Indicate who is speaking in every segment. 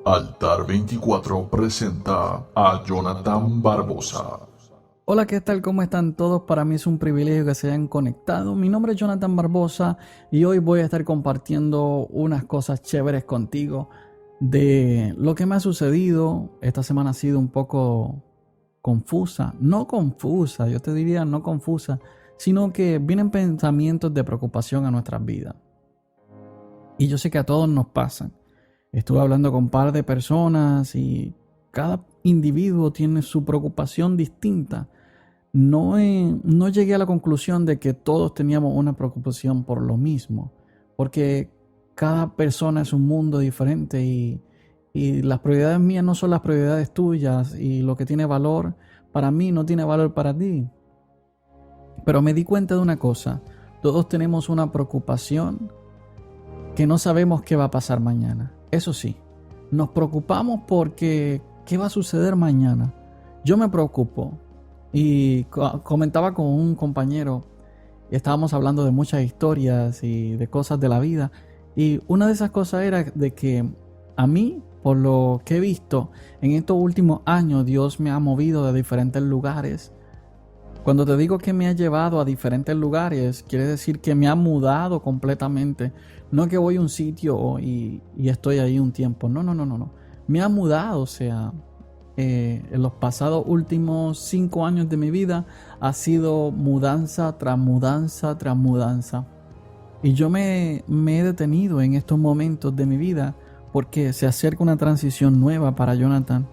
Speaker 1: Altar 24 presenta a Jonathan Barbosa.
Speaker 2: Hola, ¿qué tal? ¿Cómo están todos? Para mí es un privilegio que se hayan conectado. Mi nombre es Jonathan Barbosa y hoy voy a estar compartiendo unas cosas chéveres contigo de lo que me ha sucedido. Esta semana ha sido un poco confusa. No confusa, yo te diría no confusa, sino que vienen pensamientos de preocupación a nuestras vidas. Y yo sé que a todos nos pasan. Estuve hablando con un par de personas y cada individuo tiene su preocupación distinta. No llegué a la conclusión de que todos teníamos una preocupación por lo mismo, porque cada persona es un mundo diferente y las prioridades mías no son las prioridades tuyas y lo que tiene valor para mí no tiene valor para ti. Pero me di cuenta de una cosa, todos tenemos una preocupación que no sabemos qué va a pasar mañana. Eso sí, nos preocupamos porque ¿qué va a suceder mañana? Yo me preocupo y comentaba con un compañero y estábamos hablando de muchas historias y de cosas de la vida, y una de esas cosas era de que a mí, por lo que he visto en estos últimos años, Dios me ha movido de diferentes lugares. Cuando te digo que me ha llevado a diferentes lugares, quiere decir que me ha mudado completamente. No que voy a un sitio y estoy ahí un tiempo. No. Me ha mudado, o sea, en los pasados últimos 5 años de mi vida ha sido mudanza tras mudanza tras mudanza. Y yo me he detenido en estos momentos de mi vida porque se acerca una transición nueva para Jonathan.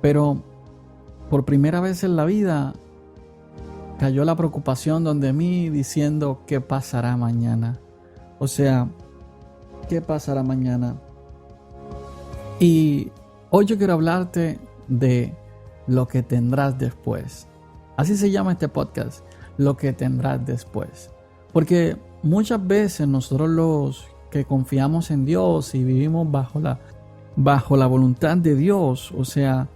Speaker 2: Pero por primera vez en la vida cayó la preocupación donde mí diciendo ¿qué pasará mañana? O sea, ¿qué pasará mañana? Y hoy yo quiero hablarte de lo que tendrás después. Así se llama este podcast, lo que tendrás después. Porque muchas veces nosotros los que confiamos en Dios y vivimos bajo la voluntad de Dios, o sea,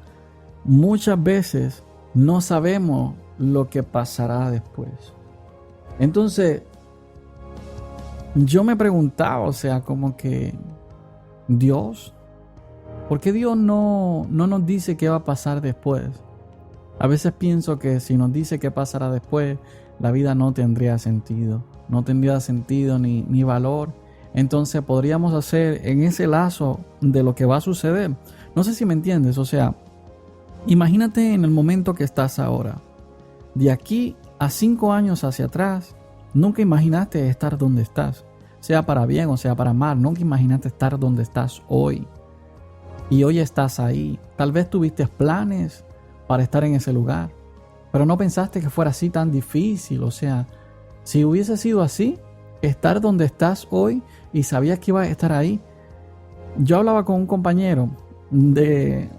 Speaker 2: muchas veces no sabemos lo que pasará después. Entonces, yo me preguntaba, o sea, como que Dios, ¿por qué Dios no nos dice qué va a pasar después? A veces pienso que si nos dice qué pasará después, la vida no tendría sentido. No tendría sentido ni valor. Entonces podríamos hacer en ese lazo de lo que va a suceder. No sé si me entiendes, o sea, imagínate en el momento que estás ahora. De aquí a 5 años hacia atrás, nunca imaginaste estar donde estás. Sea para bien o sea para mal, nunca imaginaste estar donde estás hoy. Y hoy estás ahí. Tal vez tuviste planes para estar en ese lugar, pero no pensaste que fuera así tan difícil. O sea, si hubiese sido así, estar donde estás hoy y sabías que ibas a estar ahí. Yo hablaba con un compañero él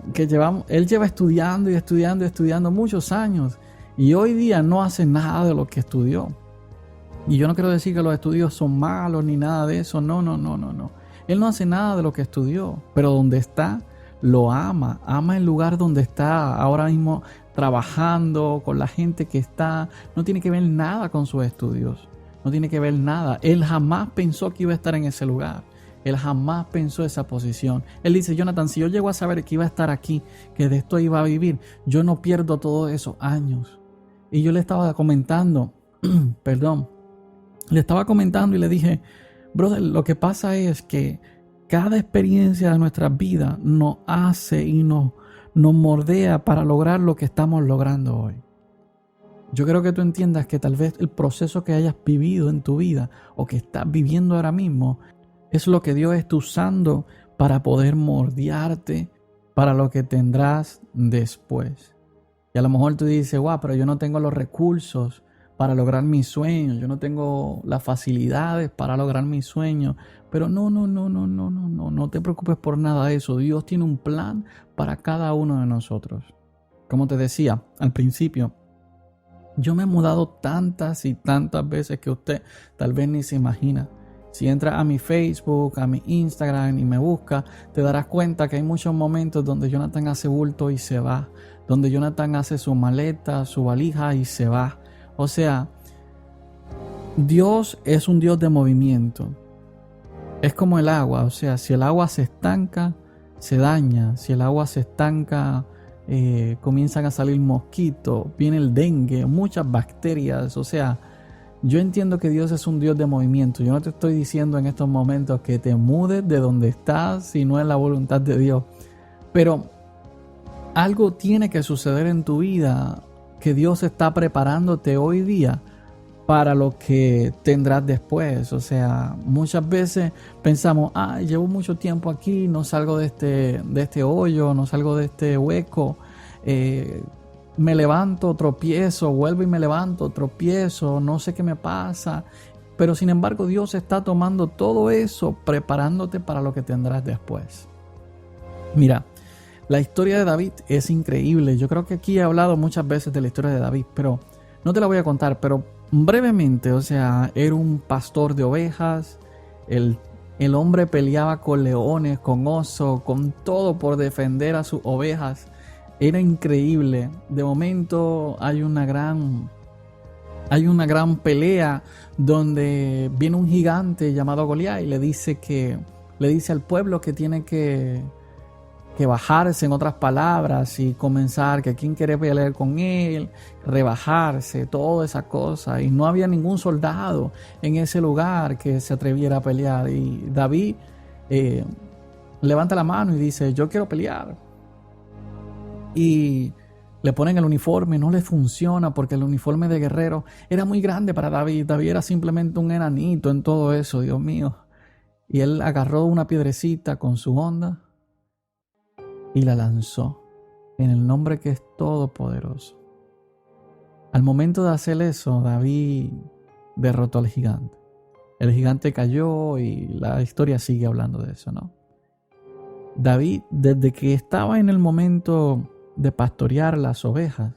Speaker 2: lleva estudiando muchos años y hoy día no hace nada de lo que estudió. Y yo no quiero decir que los estudios son malos ni nada de eso, no. Él no hace nada de lo que estudió, pero donde está, lo ama el lugar donde está ahora mismo trabajando con la gente que está. No tiene que ver nada con sus estudios, no tiene que ver nada. Él jamás pensó que iba a estar en ese lugar. Él jamás pensó esa posición. Él dice, Jonathan, si yo llego a saber que iba a estar aquí, que de esto iba a vivir, yo no pierdo todos esos años. Y yo le estaba comentando, le estaba comentando y le dije, brother, lo que pasa es que cada experiencia de nuestras vidas nos hace y nos moldea para lograr lo que estamos logrando hoy. Yo quiero que tú entiendas que tal vez el proceso que hayas vivido en tu vida o que estás viviendo ahora mismo es lo que Dios está usando para poder moldearte para lo que tendrás después. Y a lo mejor tú dices, wow, pero yo no tengo los recursos para lograr mis sueños, yo no tengo las facilidades para lograr mis sueños. Pero no te preocupes por nada de eso. Dios tiene un plan para cada uno de nosotros. Como te decía al principio, yo me he mudado tantas y tantas veces que usted tal vez ni se imagina. Si entras a mi Facebook, a mi Instagram y me buscas, te darás cuenta que hay muchos momentos donde Jonathan hace bulto y se va. Donde Jonathan hace su maleta, su valija y se va. O sea, Dios es un Dios de movimiento. Es como el agua, o sea, si el agua se estanca, se daña, si el agua se estanca, comienzan a salir mosquitos, viene el dengue, muchas bacterias. O sea, yo entiendo que Dios es un Dios de movimiento. Yo no te estoy diciendo en estos momentos que te mudes de donde estás si no es la voluntad de Dios. Pero algo tiene que suceder en tu vida, que Dios está preparándote hoy día para lo que tendrás después. O sea, muchas veces pensamos, llevo mucho tiempo aquí, no salgo de este hoyo, no salgo de este hueco, me levanto, tropiezo, vuelvo y me levanto, tropiezo, no sé qué me pasa. Pero sin embargo, Dios está tomando todo eso, preparándote para lo que tendrás después. Mira, la historia de David es increíble. Yo creo que aquí he hablado muchas veces de la historia de David, pero no te la voy a contar, pero brevemente. O sea, era un pastor de ovejas. El hombre peleaba con leones, con osos, con todo por defender a sus ovejas. Era increíble. De momento hay una gran pelea donde viene un gigante llamado Goliat y le dice al pueblo que tiene que bajarse, en otras palabras, y comenzar, que quién quiere pelear con él, rebajarse, toda esa cosa. Y no había ningún soldado en ese lugar que se atreviera a pelear. Y David levanta la mano y dice, yo quiero pelear. Y le ponen el uniforme, no le funciona porque el uniforme de guerrero era muy grande para David. David era simplemente un enanito en todo eso, Dios mío. Y él agarró una piedrecita con su honda y la lanzó en el nombre que es todopoderoso. Al momento de hacer eso, David derrotó al gigante. El gigante cayó y la historia sigue hablando de eso, ¿no? David, desde que estaba en el momento de pastorear las ovejas,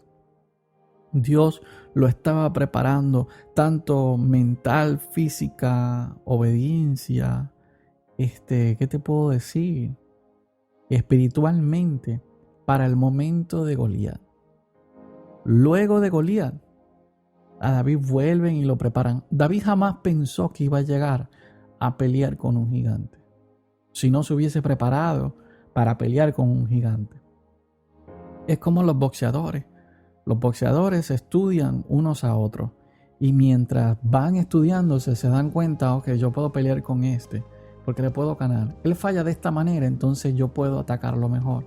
Speaker 2: Dios lo estaba preparando tanto mental, física, obediencia, ¿qué te puedo decir? Espiritualmente, para el momento de Goliat. Luego de Goliat, a David vuelven y lo preparan. David jamás pensó que iba a llegar a pelear con un gigante, si no se hubiese preparado para pelear con un gigante. Es como los boxeadores. Los boxeadores estudian unos a otros y mientras van estudiándose se dan cuenta, ok, yo puedo pelear con este porque le puedo ganar. Él falla de esta manera, entonces yo puedo atacarlo mejor.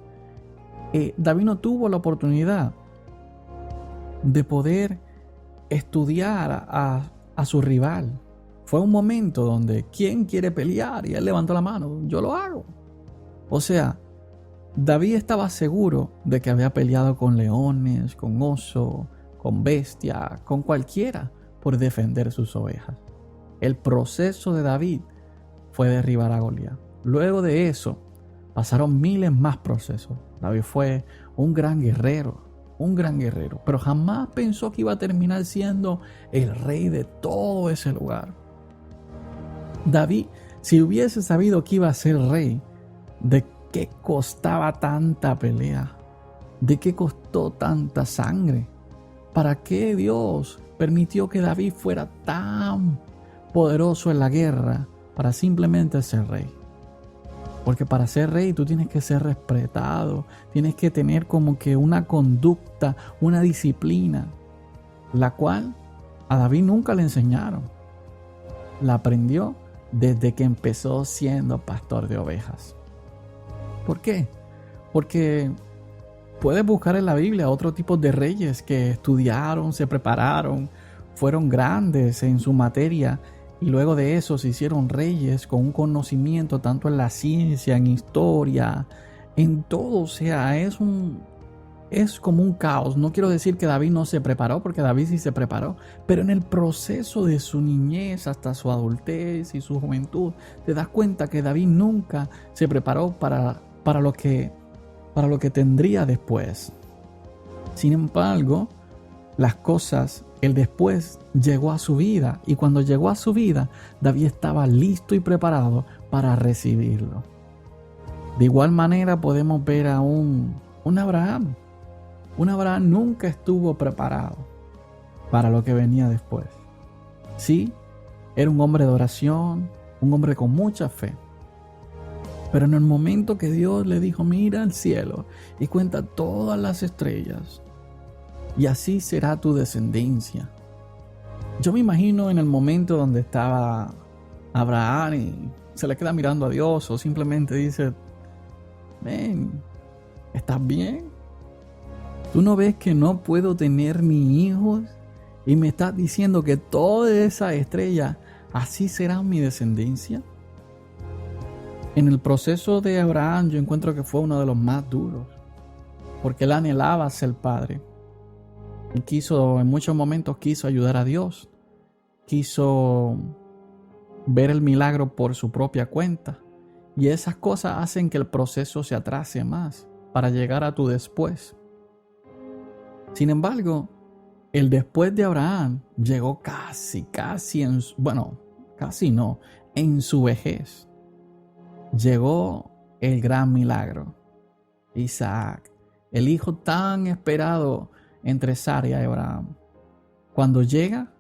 Speaker 2: David no tuvo la oportunidad de poder estudiar a su rival. Fue un momento donde, ¿quién quiere pelear? Y él levantó la mano, yo lo hago. O sea, David estaba seguro de que había peleado con leones, con osos, con bestias, con cualquiera por defender sus ovejas. El proceso de David fue derribar a Goliat. Luego de eso, pasaron miles más procesos. David fue un gran guerrero, pero jamás pensó que iba a terminar siendo el rey de todo ese lugar. David, si hubiese sabido que iba a ser rey, ¿de qué costaba tanta pelea? ¿De qué costó tanta sangre? ¿Para qué Dios permitió que David fuera tan poderoso en la guerra para simplemente ser rey? Porque para ser rey tú tienes que ser respetado, tienes que tener como que una conducta, una disciplina, la cual a David nunca le enseñaron. La aprendió desde que empezó siendo pastor de ovejas. ¿Por qué? Porque puedes buscar en la Biblia otro tipo de reyes que estudiaron, se prepararon, fueron grandes en su materia y luego de eso se hicieron reyes con un conocimiento tanto en la ciencia, en historia, en todo. O sea, es como un caos. No quiero decir que David no se preparó, porque David sí se preparó, pero en el proceso de su niñez hasta su adultez y su juventud, te das cuenta que David nunca se preparó para lo que tendría después. Sin embargo, las cosas, el después llegó a su vida, y cuando llegó a su vida, David estaba listo y preparado para recibirlo. De igual manera podemos ver a un Abraham. Un Abraham nunca estuvo preparado para lo que venía después. Sí, era un hombre de oración, un hombre con mucha fe, Pero en el momento que Dios le dijo, mira al cielo y cuenta todas las estrellas, y así será tu descendencia. Yo me imagino en el momento donde estaba Abraham y se le queda mirando a Dios o simplemente dice, ven, ¿estás bien? ¿Tú no ves que no puedo tener ni hijos? Y me estás diciendo que toda esa estrella, así será mi descendencia. En el proceso de Abraham yo encuentro que fue uno de los más duros, porque él anhelaba ser padre. Y en muchos momentos quiso ayudar a Dios. Quiso ver el milagro por su propia cuenta. Y esas cosas hacen que el proceso se atrase más para llegar a tu después. Sin embargo, el después de Abraham llegó casi en su vejez. Llegó el gran milagro. Isaac, el hijo tan esperado entre Sara y Abraham. Cuando llega,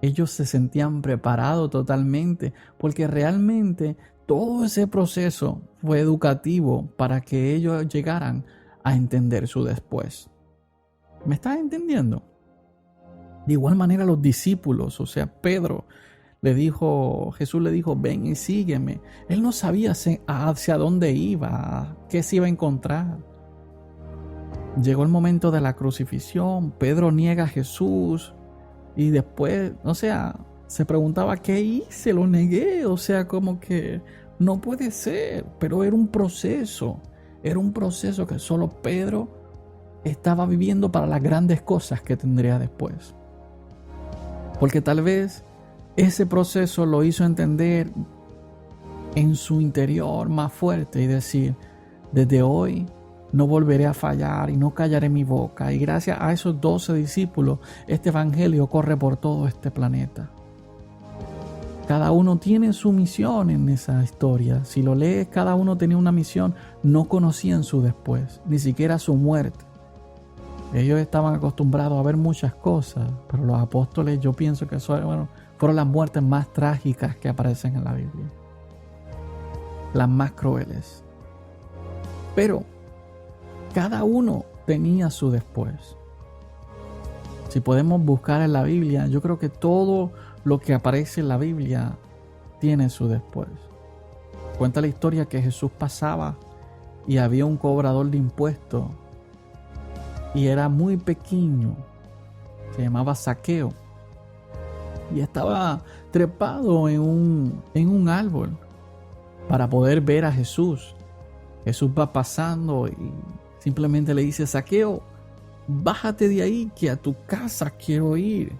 Speaker 2: ellos se sentían preparados totalmente, porque realmente todo ese proceso fue educativo para que ellos llegaran a entender su después. ¿Me estás entendiendo? De igual manera los discípulos, o sea, Jesús le dijo, ven y sígueme. Él no sabía hacia dónde iba, qué se iba a encontrar. Llegó el momento de la crucifixión, Pedro niega a Jesús y después, se preguntaba, ¿qué hice? Lo negué, como que no puede ser, pero era un proceso que solo Pedro estaba viviendo para las grandes cosas que tendría después. Porque tal vez ese proceso lo hizo entender en su interior más fuerte y decir, desde hoy no volveré a fallar y no callaré mi boca. Y gracias a esos 12 discípulos, este evangelio corre por todo este planeta. Cada uno tiene su misión en esa historia. Si lo lees, cada uno tenía una misión. No conocían su después, ni siquiera su muerte. Ellos estaban acostumbrados a ver muchas cosas, pero los apóstoles yo pienso que fueron las muertes más trágicas que aparecen en la Biblia. Las más crueles. Pero cada uno tenía su después. Si podemos buscar en la Biblia, yo creo que todo lo que aparece en la Biblia tiene su después. Cuenta la historia que Jesús pasaba y había un cobrador de impuestos y era muy pequeño, se llamaba Zaqueo y estaba trepado en un árbol para poder ver a Jesús. Jesús va pasando y simplemente le dice, Zaqueo, bájate de ahí que a tu casa quiero ir.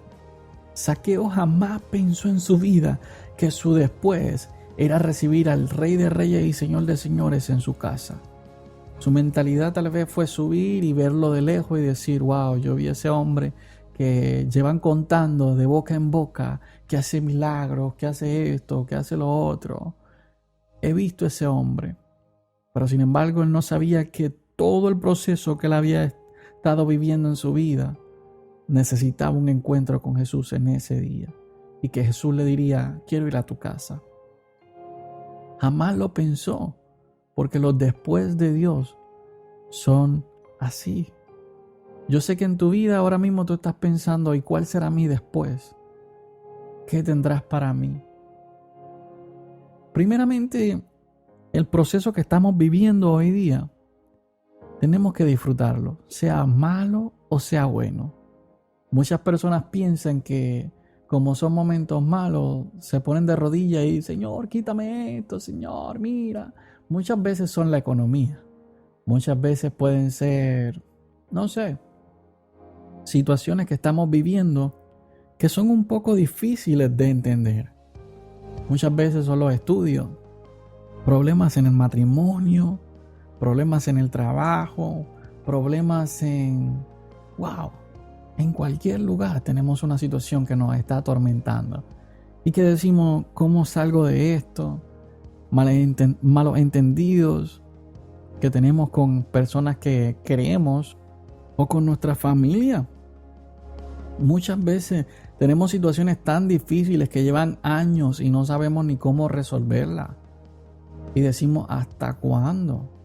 Speaker 2: Zaqueo jamás pensó en su vida que su después era recibir al Rey de Reyes y Señor de Señores en su casa. Su mentalidad tal vez fue subir y verlo de lejos y decir, wow, yo vi a ese hombre que llevan contando de boca en boca, que hace milagros, que hace esto, que hace lo otro. He visto a ese hombre. Pero sin embargo, él no sabía que todo el proceso que él había estado viviendo en su vida necesitaba un encuentro con Jesús en ese día. Y que Jesús le diría, quiero ir a tu casa. Jamás lo pensó. Porque los después de Dios son así. Yo sé que en tu vida ahora mismo tú estás pensando, ¿y cuál será mi después? ¿Qué tendrás para mí? Primeramente, el proceso que estamos viviendo hoy día, tenemos que disfrutarlo, sea malo o sea bueno. Muchas personas piensan que como son momentos malos, se ponen de rodillas y Señor, quítame esto, Señor, mira. Muchas veces son la economía. Muchas veces pueden ser, situaciones que estamos viviendo que son un poco difíciles de entender. Muchas veces son los estudios, problemas en el matrimonio, problemas en el trabajo, problemas en cualquier lugar tenemos una situación que nos está atormentando. Y que decimos, ¿cómo salgo de esto? Malos entendidos que tenemos con personas que queremos o con nuestra familia. Muchas veces tenemos situaciones tan difíciles que llevan años y no sabemos ni cómo resolverlas. Y decimos, ¿hasta cuándo?